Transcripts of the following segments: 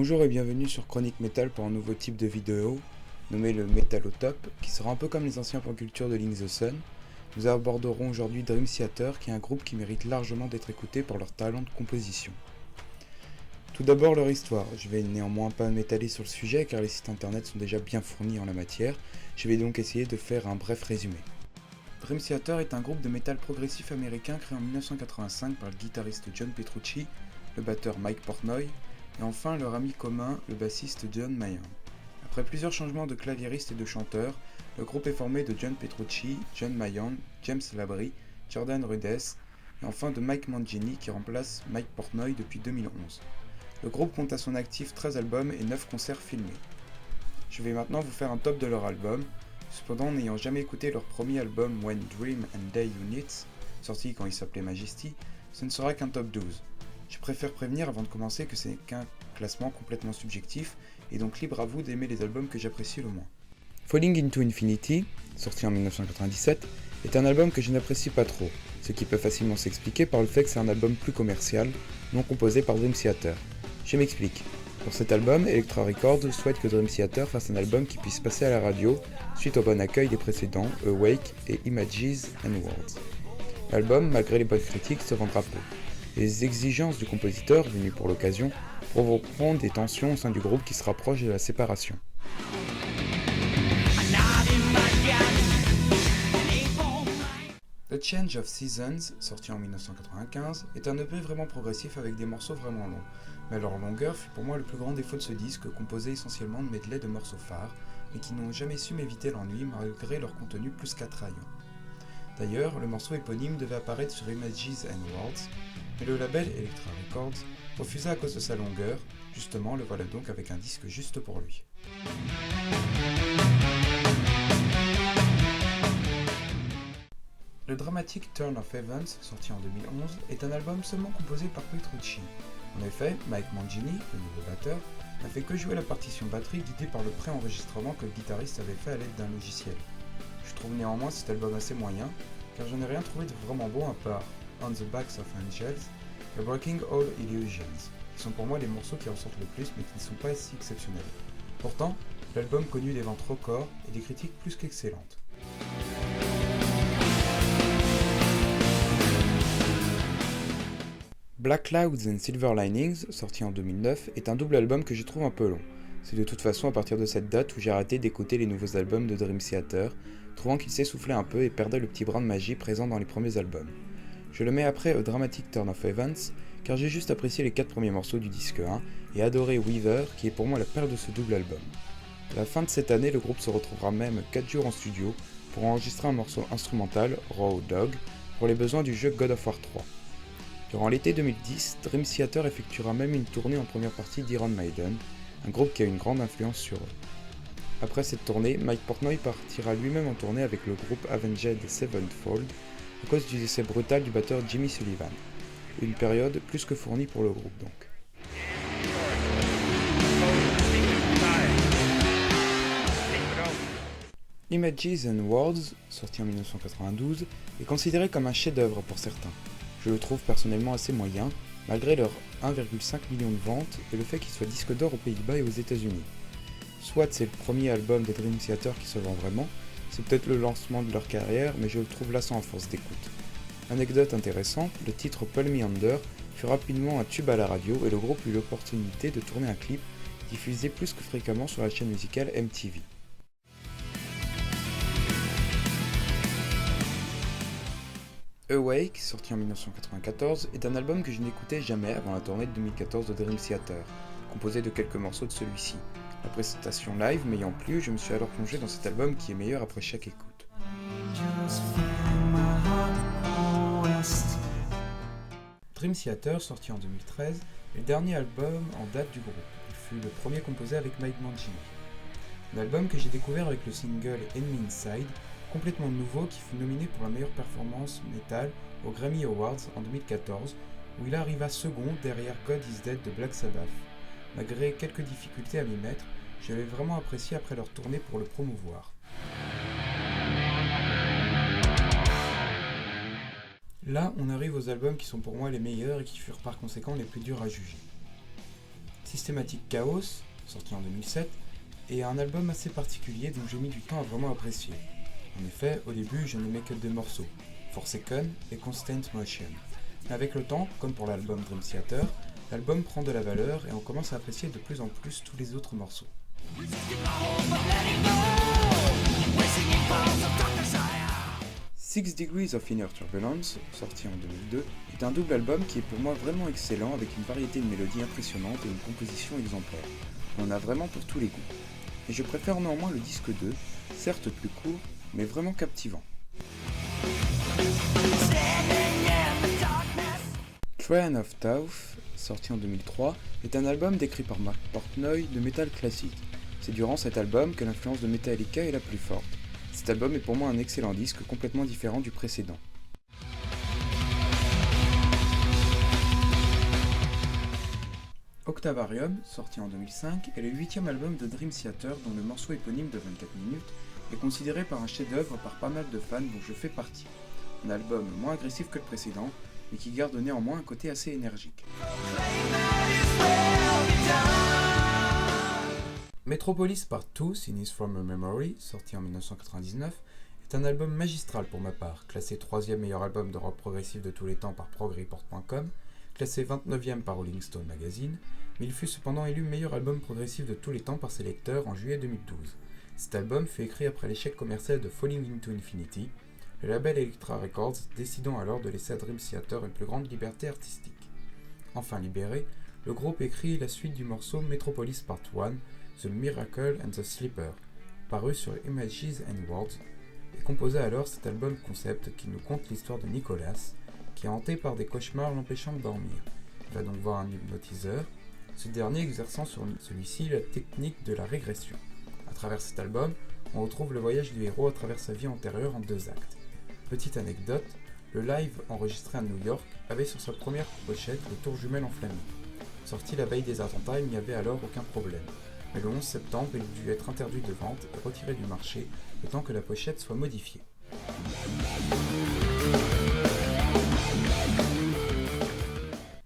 Bonjour et bienvenue sur Chronique Metal pour un nouveau type de vidéo nommé le Metal au Top, qui sera un peu comme les anciens points culture de Link the Sun. Nous aborderons aujourd'hui Dream Theater, qui est un groupe qui mérite largement d'être écouté pour leur talent de composition. Tout d'abord leur histoire. Je vais néanmoins pas m'étaler sur le sujet car les sites internet sont déjà bien fournis en la matière. Je vais donc essayer de faire un bref résumé. Dream Theater est un groupe de métal progressif américain créé en 1985 par le guitariste John Petrucci, le batteur Mike Portnoy, et enfin leur ami commun, le bassiste John Mayall. Après plusieurs changements de claviériste et de chanteur, le groupe est formé de John Petrucci, John Mayall, James Labrie, Jordan Rudess, et enfin de Mike Mangini qui remplace Mike Portnoy depuis 2011. Le groupe compte à son actif 13 albums et 9 concerts filmés. Je vais maintenant vous faire un top de leur album. Cependant, n'ayant jamais écouté leur premier album When Dream and Day Units, sorti quand il s'appelait Majesty, ce ne sera qu'un top 12. Je préfère prévenir avant de commencer que ce n'est qu'un classement complètement subjectif, et donc libre à vous d'aimer les albums que j'apprécie le moins. Falling into Infinity, sorti en 1997, est un album que je n'apprécie pas trop, ce qui peut facilement s'expliquer par le fait que c'est un album plus commercial, non composé par Dream Theater. Je m'explique. Pour cet album, Elektra Records souhaite que Dream Theater fasse un album qui puisse passer à la radio, suite au bon accueil des précédents, Awake et Images and Words. L'album, malgré les bonnes critiques, se vendra peu. Les exigences du compositeur, venues pour l'occasion, provoqueront des tensions au sein du groupe qui se rapproche de la séparation. The Change of Seasons, sorti en 1995, est un EP vraiment progressif avec des morceaux vraiment longs, mais leur longueur fut pour moi le plus grand défaut de ce disque, composé essentiellement de medley de morceaux phares, mais qui n'ont jamais su m'éviter l'ennui malgré leur contenu plus qu'attrayant. D'ailleurs, le morceau éponyme devait apparaître sur Images and Words, mais le label Elektra Records refusa à cause de sa longueur. Justement, le voilà donc avec un disque juste pour lui. Le dramatique Turn of Events, sorti en 2011, est un album seulement composé par Petrucci. En effet, Mike Mangini, le nouveau batteur, n'a fait que jouer la partition batterie guidée par le pré-enregistrement que le guitariste avait fait à l'aide d'un logiciel. Je trouve néanmoins cet album assez moyen, car je n'ai rien trouvé de vraiment bon à part On the Backs of Angels et Breaking All Illusions, qui sont pour moi les morceaux qui ressortent le plus mais qui ne sont pas si exceptionnels. Pourtant, l'album connut des ventes records et des critiques plus qu'excellentes. Black Clouds and Silver Linings, sorti en 2009, est un double album que je trouve un peu long. C'est de toute façon à partir de cette date où j'ai arrêté d'écouter les nouveaux albums de Dream Theater, trouvant qu'il s'essoufflait un peu et perdait le petit brin de magie présent dans les premiers albums. Je le mets après au Dramatic Turn of Events, car j'ai juste apprécié les 4 premiers morceaux du disque 1 et adoré Weaver, qui est pour moi la perle de ce double album. À la fin de cette année, le groupe se retrouvera même 4 jours en studio pour enregistrer un morceau instrumental, Raw Dog, pour les besoins du jeu God of War 3. Durant l'été 2010, Dream Theater effectuera même une tournée en première partie d'Iron Maiden, un groupe qui a une grande influence sur eux. Après cette tournée, Mike Portnoy partira lui-même en tournée avec le groupe Avenged Sevenfold à cause du décès brutal du batteur Jimmy Sullivan. Une période plus que fournie pour le groupe donc. Images and Words, sorti en 1992, est considéré comme un chef-d'œuvre pour certains. Je le trouve personnellement assez moyen, malgré leurs 1,5 million de ventes et le fait qu'il soit disque d'or aux Pays-Bas et aux États-Unis. Soit c'est le premier album de Dream Theater qui se vend vraiment, c'est peut-être le lancement de leur carrière, mais je le trouve lassant à force d'écoute. Anecdote intéressante, le titre Pull Me Under fut rapidement un tube à la radio et le groupe eut l'opportunité de tourner un clip diffusé plus que fréquemment sur la chaîne musicale MTV. Awake, sorti en 1994, est un album que je n'écoutais jamais avant la tournée de 2014 de Dream Theater, composé de quelques morceaux de celui-ci. La prestation live m'ayant plu, je me suis alors plongé dans cet album qui est meilleur après chaque écoute. Dream Theater, sorti en 2013, est le dernier album en date du groupe. Il fut le premier composé avec Mike Mangini. Un album que j'ai découvert avec le single Enemy Inside, complètement nouveau qui fut nominé pour la meilleure performance metal aux Grammy Awards en 2014, où il arriva second derrière God Is Dead de Black Sabbath. Malgré quelques difficultés à m'y mettre, je l'avais vraiment apprécié après leur tournée pour le promouvoir. Là, on arrive aux albums qui sont pour moi les meilleurs et qui furent par conséquent les plus durs à juger. Systematic Chaos, sorti en 2007, est un album assez particulier dont j'ai mis du temps à vraiment apprécier. En effet, au début, je n'aimais que deux morceaux, Forsaken et Constant Motion. Mais avec le temps, comme pour l'album Dream Theater, l'album prend de la valeur et on commence à apprécier de plus en plus tous les autres morceaux. 6 Degrees of Inner Turbulence, sorti en 2002, est un double album qui est pour moi vraiment excellent avec une variété de mélodies impressionnantes et une composition exemplaire. On en a vraiment pour tous les goûts. Et je préfère néanmoins le disque 2, certes plus court, mais vraiment captivant. Train of Thought, sorti en 2003, est un album décrit par Mark Portnoy de métal classique. C'est durant cet album que l'influence de Metallica est la plus forte. Cet album est pour moi un excellent disque complètement différent du précédent. Octavarium, sorti en 2005, est le 8e album de Dream Theater dont le morceau éponyme de 24 minutes est considéré par un chef-d'œuvre par pas mal de fans dont je fais partie. Un album moins agressif que le précédent, mais qui garde néanmoins un côté assez énergique. Metropolis Part 2, Scenes from a Memory, sorti en 1999, est un album magistral pour ma part, classé 3e meilleur album de rock progressif de tous les temps par progreport.com, classé 29e par Rolling Stone Magazine, mais il fut cependant élu meilleur album progressif de tous les temps par ses lecteurs en juillet 2012. Cet album fut écrit après l'échec commercial de Falling into Infinity, le label Elektra Records décidant alors de laisser à Dream Theater une plus grande liberté artistique. Enfin libéré, le groupe écrit la suite du morceau Metropolis Part 1, The Miracle and the Sleeper, paru sur Images and Words, et composa alors cet album concept qui nous conte l'histoire de Nicholas, qui est hanté par des cauchemars l'empêchant de dormir. Il va donc voir un hypnotiseur, ce dernier exerçant sur celui-ci la technique de la régression. À travers cet album, on retrouve le voyage du héros à travers sa vie antérieure en 2 actes. Petite anecdote, le live enregistré à New York avait sur sa première pochette les tours jumelles enflammées. Sorti la veille des attentats, il n'y avait alors aucun problème. Mais le 11 septembre, il dut être interdit de vente et retiré du marché, le temps que la pochette soit modifiée.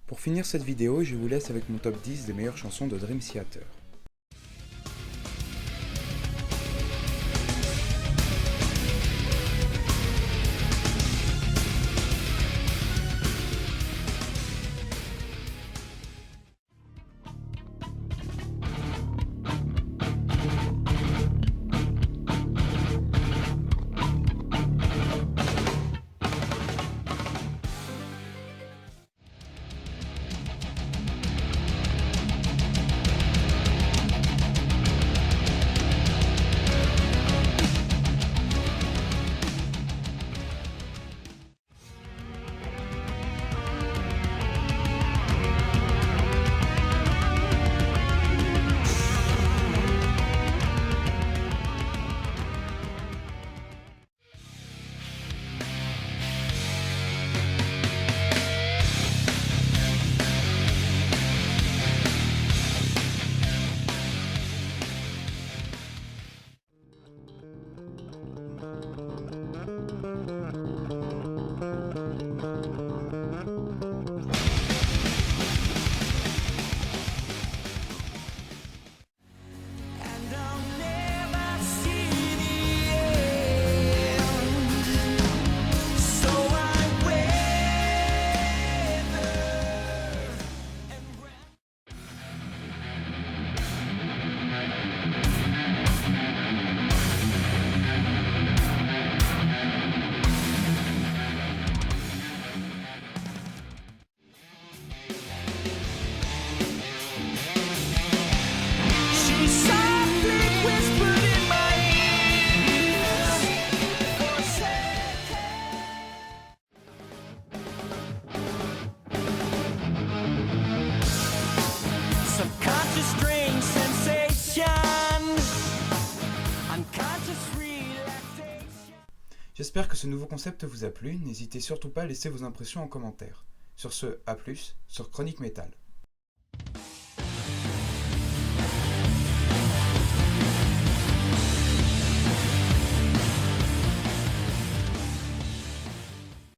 Pour finir cette vidéo, je vous laisse avec mon top 10 des meilleures chansons de Dream Theater. J'espère que ce nouveau concept vous a plu, n'hésitez surtout pas à laisser vos impressions en commentaire. Sur ce, à plus, sur Chronique Metal.